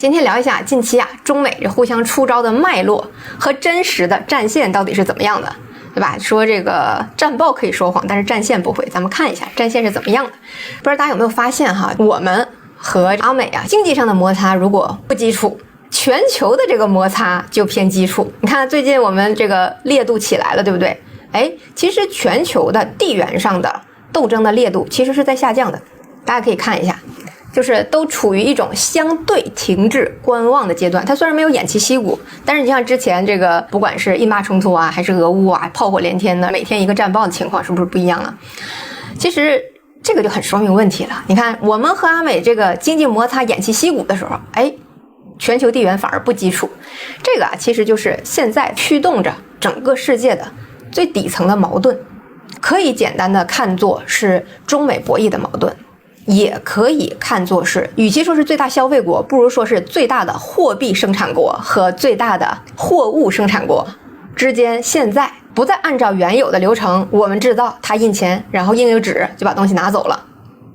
今天聊一下近期中美这互相出招的脉络和真实的战线到底是怎么样的，对吧？说这个战报可以说谎，但是战线不会。咱们看一下战线是怎么样的。不知道大家有没有发现我们和阿美经济上的摩擦如果不基础，全球的这个摩擦就偏基础。你看最近我们这个烈度起来了，对不对？其实全球的地缘上的斗争的烈度其实是在下降的，大家可以看一下。就是都处于一种相对停滞观望的阶段。它虽然没有偃旗息鼓，但是你像之前这个不管是印巴冲突还是俄乌炮火连天的，每天一个战报的情况是不是不一样了？其实这个就很说明问题了。你看我们和阿美这个经济摩擦偃旗息鼓的时候，全球地缘反而不基础。这个其实就是现在驱动着整个世界的最底层的矛盾，可以简单的看作是中美博弈的矛盾，也可以看作是，与其说是最大消费国，不如说是最大的货币生产国和最大的货物生产国之间，现在不再按照原有的流程，我们制造，它印钱，然后印一个纸就把东西拿走了，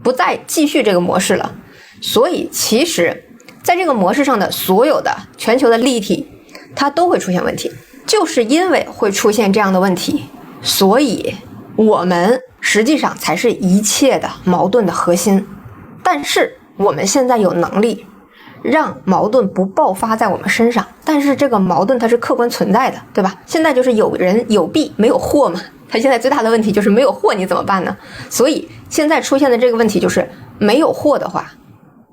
不再继续这个模式了。所以其实在这个模式上的所有的全球的利益体，它都会出现问题。就是因为会出现这样的问题，所以我们实际上才是一切的矛盾的核心。但是我们现在有能力让矛盾不爆发在我们身上，但是这个矛盾它是客观存在的，对吧？现在就是有人有币没有货嘛，它现在最大的问题就是没有货，你怎么办呢？所以现在出现的这个问题就是没有货的话，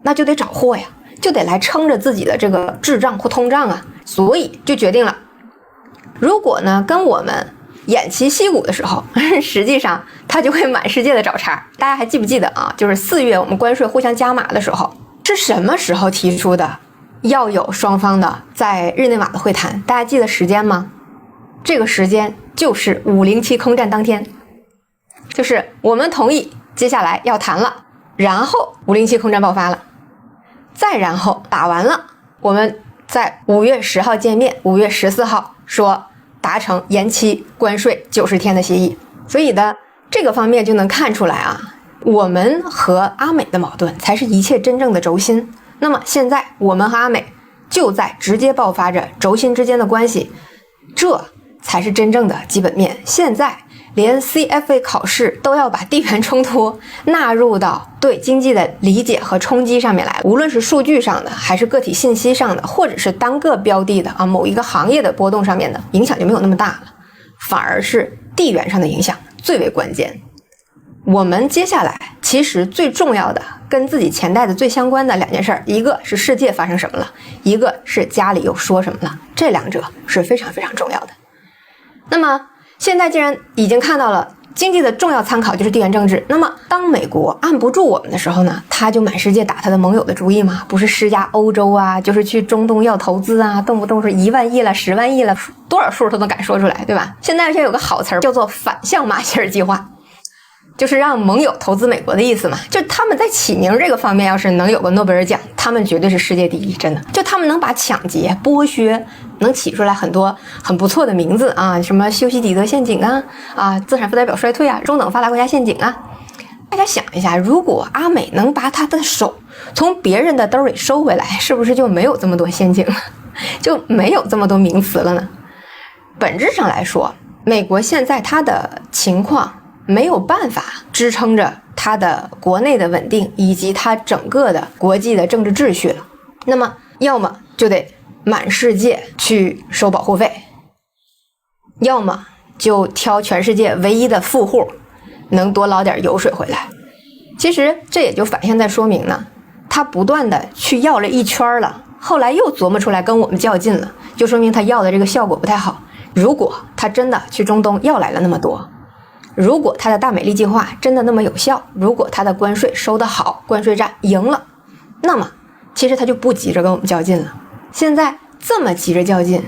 那就得找货呀，就得来撑着自己的这个滞胀或通胀所以就决定了，如果呢跟我们偃旗息鼓的时候，实际上它就会满世界的找茬。大家还记不记得就是4月我们关税互相加码的时候，是什么时候提出的要有双方的在日内瓦的会谈？大家记得时间吗？这个时间就是507空战当天，就是我们同意接下来要谈了，然后507空战爆发了，再然后打完了，我们在5月10号见面，5月14号说达成延期关税90天的协议。所以的这个方面就能看出来我们和阿美的矛盾才是一切真正的轴心。那么现在我们和阿美就在直接爆发着轴心之间的关系，这才是真正的基本面。现在连 CFA 考试都要把地缘冲突纳入到对经济的理解和冲击上面来，无论是数据上的还是个体信息上的，或者是单个标的的某一个行业的波动上面的影响就没有那么大了，反而是地缘上的影响最为关键。我们接下来其实最重要的跟自己钱袋子最相关的2件事，一个是世界发生什么了，一个是家里又说什么了，这两者是非常非常重要的。那么现在既然已经看到了经济的重要参考就是地缘政治，那么当美国按不住我们的时候呢，他就满世界打他的盟友的主意嘛，不是施压欧洲就是去中东要投资动不动是1万亿了10万亿了，多少数他都敢说出来，对吧？现在有个好词叫做反向马歇尔计划，就是让盟友投资美国的意思嘛。就他们在起名这个方面要是能有个诺贝尔奖，他们绝对是世界第一，真的。就他们能把抢劫剥削能起出来很多很不错的名字什么修昔底德陷阱资产负债表衰退中等发达国家陷阱大家想一下，如果阿美能把他的手从别人的兜里收回来，是不是就没有这么多陷阱了，就没有这么多名词了呢？本质上来说，美国现在它的情况没有办法支撑着它的国内的稳定以及它整个的国际的政治秩序了，那么要么就得满世界去收保护费，要么就挑全世界唯一的富户能多捞点油水回来。其实这也就反向在说明呢，他不断的去要了一圈了，后来又琢磨出来跟我们较劲了，就说明他要的这个效果不太好。如果他真的去中东要来了那么多，如果他的大美丽计划真的那么有效，如果他的关税收得好，关税战赢了，那么其实他就不急着跟我们较劲了。现在这么急着较劲，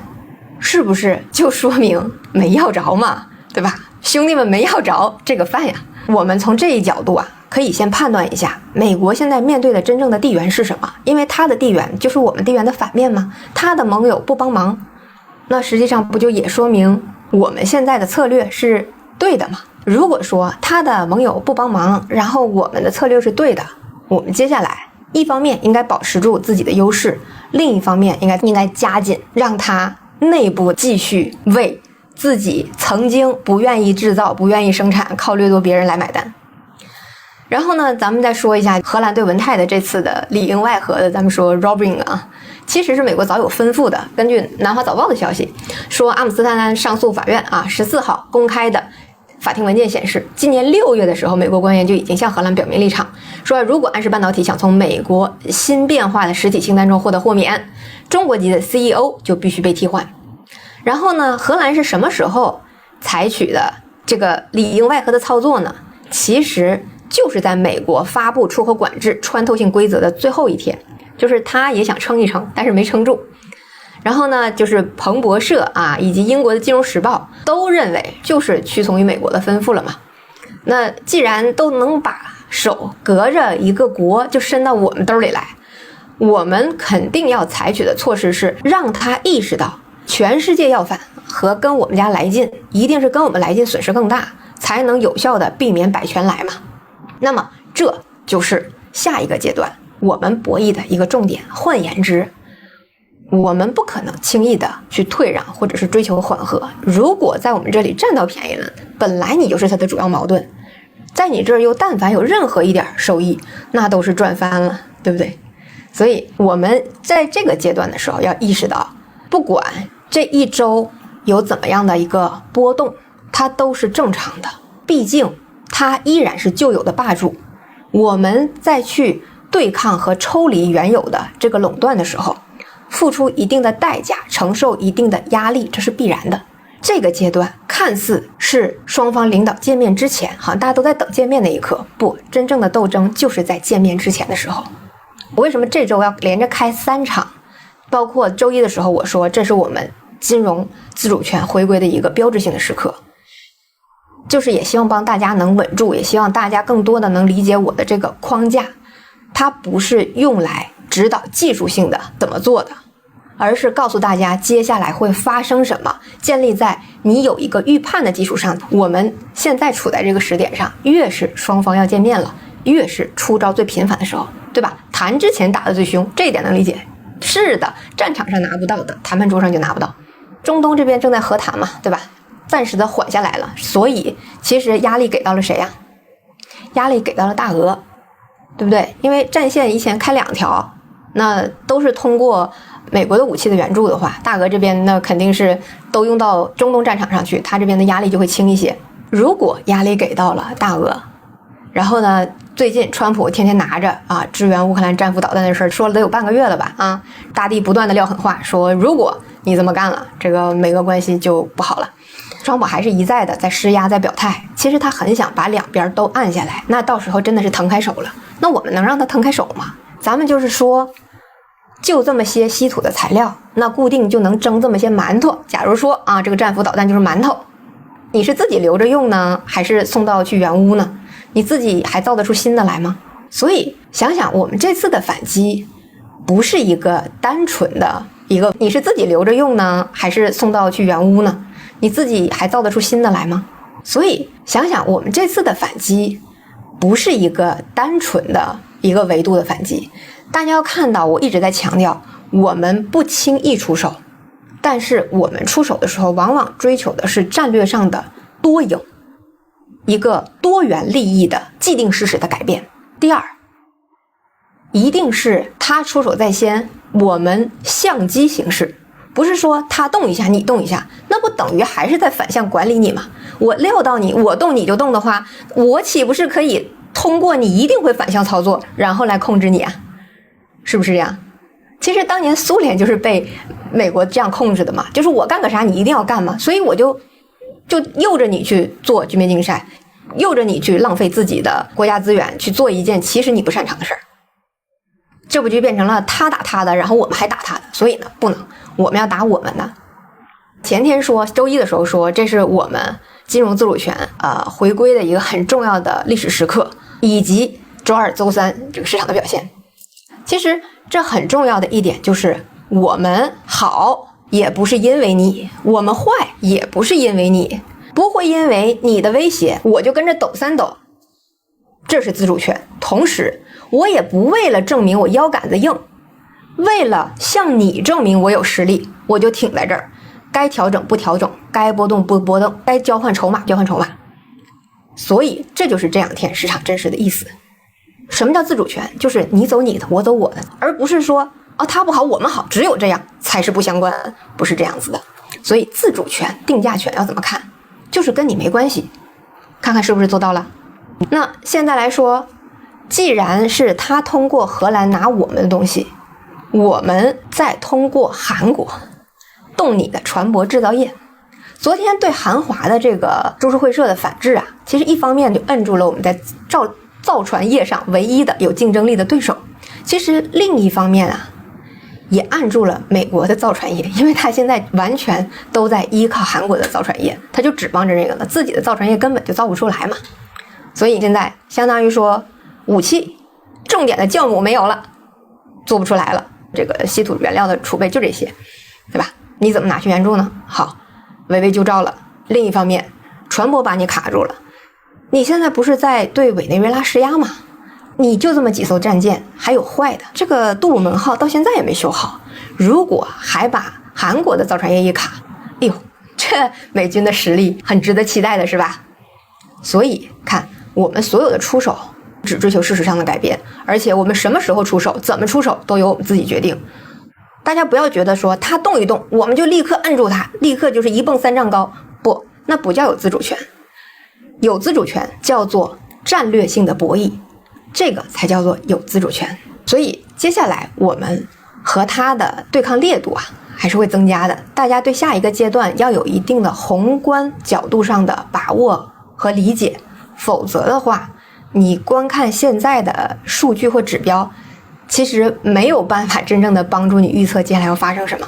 是不是就说明没要着嘛，对吧？兄弟们没要着这个饭呀。我们从这一角度可以先判断一下美国现在面对的真正的地缘是什么，因为它的地缘就是我们地缘的反面嘛，它的盟友不帮忙，那实际上不就也说明我们现在的策略是对的吗？如果说他的盟友不帮忙，然后我们的策略是对的，我们接下来一方面应该保持住自己的优势，另一方面应该加紧让它内部继续为自己曾经不愿意制造、不愿意生产、靠掠夺别人来买单。然后呢，咱们再说一下荷兰对文泰的这次的里应外合的，咱们说 robbing 啊，其实是美国早有吩咐的。根据南华早报的消息说，阿姆斯特丹上诉法院啊14号公开的法庭文件显示，今年6月的时候，美国官员就已经向荷兰表明立场，说如果安氏半导体想从美国新变化的实体清单中获得豁免，中国籍的 CEO 就必须被替换。然后呢，荷兰是什么时候采取的这个里应外合的操作呢？其实就是在美国发布出口管制穿透性规则的最后一天，就是他也想撑一撑，但是没撑住。然后呢，就是彭博社啊，以及英国的金融时报都认为就是屈从于美国的吩咐了嘛。那既然都能把手隔着一个国就伸到我们兜里来，我们肯定要采取的措施是让他意识到全世界要反和跟我们家来劲，一定是跟我们来劲损失更大，才能有效的避免百全来嘛。那么这就是下一个阶段我们博弈的一个重点。换言之，我们不可能轻易的去退让或者是追求缓和。如果在我们这里占到便宜了，本来你就是它的主要矛盾，在你这儿又但凡有任何一点收益，那都是赚翻了，对不对？所以我们在这个阶段的时候要意识到，不管这一周有怎么样的一个波动，它都是正常的，毕竟它依然是旧有的霸主。我们再去对抗和抽离原有的这个垄断的时候，付出一定的代价，承受一定的压力，这是必然的。这个阶段看似是双方领导见面之前，好像大家都在等见面那一刻，不，真正的斗争就是在见面之前的时候。为什么这周要连着开3场？包括周一的时候我说，这是我们金融自主权回归的一个标志性的时刻，就是也希望帮大家能稳住，也希望大家更多的能理解我的这个框架，它不是用来指导技术性的怎么做的，而是告诉大家接下来会发生什么，建立在你有一个预判的基础上。我们现在处在这个时点上，越是双方要见面了，越是出招最频繁的时候，对吧？谈之前打得最凶，这一点能理解。是的，战场上拿不到的，谈判桌上就拿不到。中东这边正在和谈嘛，对吧？暂时的缓下来了，所以其实压力给到了谁呀？压力给到了大俄，对不对？因为战线以前开2条，那都是通过美国的武器的援助的话，大俄这边那肯定是都用到中东战场上去，他这边的压力就会轻一些。如果压力给到了大俄，然后呢，最近川普天天拿着啊支援乌克兰战斧导弹的事儿说了得有半个月了吧啊，大帝不断的撂狠话，说如果你这么干了，这个美俄关系就不好了。川普还是一再的在施压，在表态，其实他很想把两边都按下来，那到时候真的是腾开手了。那我们能让他腾开手吗？咱们就是说，就这么些稀土的材料，那固定就能蒸这么些馒头。假如说啊，这个战斧导弹就是馒头，你是自己留着用呢，还是送到去原屋呢？你自己还造得出新的来吗？所以想想我们这次的反击，不是一个单纯的一个你是自己留着用呢，还是送到去原屋呢？你自己还造得出新的来吗？所以想想我们这次的反击，不是一个单纯的一个维度的反击。大家要看到，我一直在强调，我们不轻易出手，但是我们出手的时候，往往追求的是战略上的多赢，一个多元利益的既定事实的改变。第二，一定是他出手在先，我们相机行事，不是说他动一下你动一下，那不等于还是在反向管理你吗？我撂到你，我动你就动的话，我岂不是可以通过你一定会反向操作，然后来控制你啊？是不是这样？其实当年苏联就是被美国这样控制的嘛，就是我干个啥你一定要干嘛，所以我就诱着你去做军备竞赛，诱着你去浪费自己的国家资源去做一件其实你不擅长的事儿，这不就变成了他打他的，然后我们还打他的，所以呢不能，我们要打我们的。前天说周一的时候说，这是我们金融自主权回归的一个很重要的历史时刻，以及周二周三这个市场的表现。其实这很重要的一点就是，我们好也不是因为你，我们坏也不是因为你，不会因为你的威胁我就跟着抖三抖，这是自主权。同时我也不为了证明我腰杆子硬，为了向你证明我有实力，我就挺在这儿，该调整不调整，该波动不波动，该交换筹码交换筹码。所以这就是这两天市场真实的意思。什么叫自主权？就是你走你的，我走我的，而不是说他不好我们好，只有这样才是不相关，不是这样子的。所以自主权、定价权要怎么看？就是跟你没关系，看看是不是做到了。那现在来说，既然是他通过荷兰拿我们的东西，我们再通过韩国动你的船舶制造业。昨天对韩华的这个株式会社的反制啊，其实一方面就摁住了我们在造船业上唯一的有竞争力的对手，其实另一方面啊，也按住了美国的造船业，因为他现在完全都在依靠韩国的造船业，他就指望着这个了，自己的造船业根本就造不出来嘛。所以现在相当于说武器重点的酵母没有了，做不出来了，这个稀土原料的储备就这些，对吧？你怎么拿去援助呢？好，围魏救赵了。另一方面，船舶把你卡住了，你现在不是在对委内瑞拉施压吗？你就这么几艘战舰，还有坏的，这个杜鲁门号到现在也没修好，如果还把韩国的造船业一卡，哎呦，这美军的实力很值得期待的是吧？所以看我们所有的出手只追求事实上的改变，而且我们什么时候出手怎么出手都由我们自己决定。大家不要觉得说他动一动我们就立刻摁住他，立刻就是一蹦3丈高，不，那不叫有自主权。有自主权叫做战略性的博弈，这个才叫做有自主权。所以接下来我们和他的对抗烈度啊还是会增加的，大家对下一个阶段要有一定的宏观角度上的把握和理解，否则的话你观看现在的数据或指标，其实没有办法真正的帮助你预测接下来要发生什么。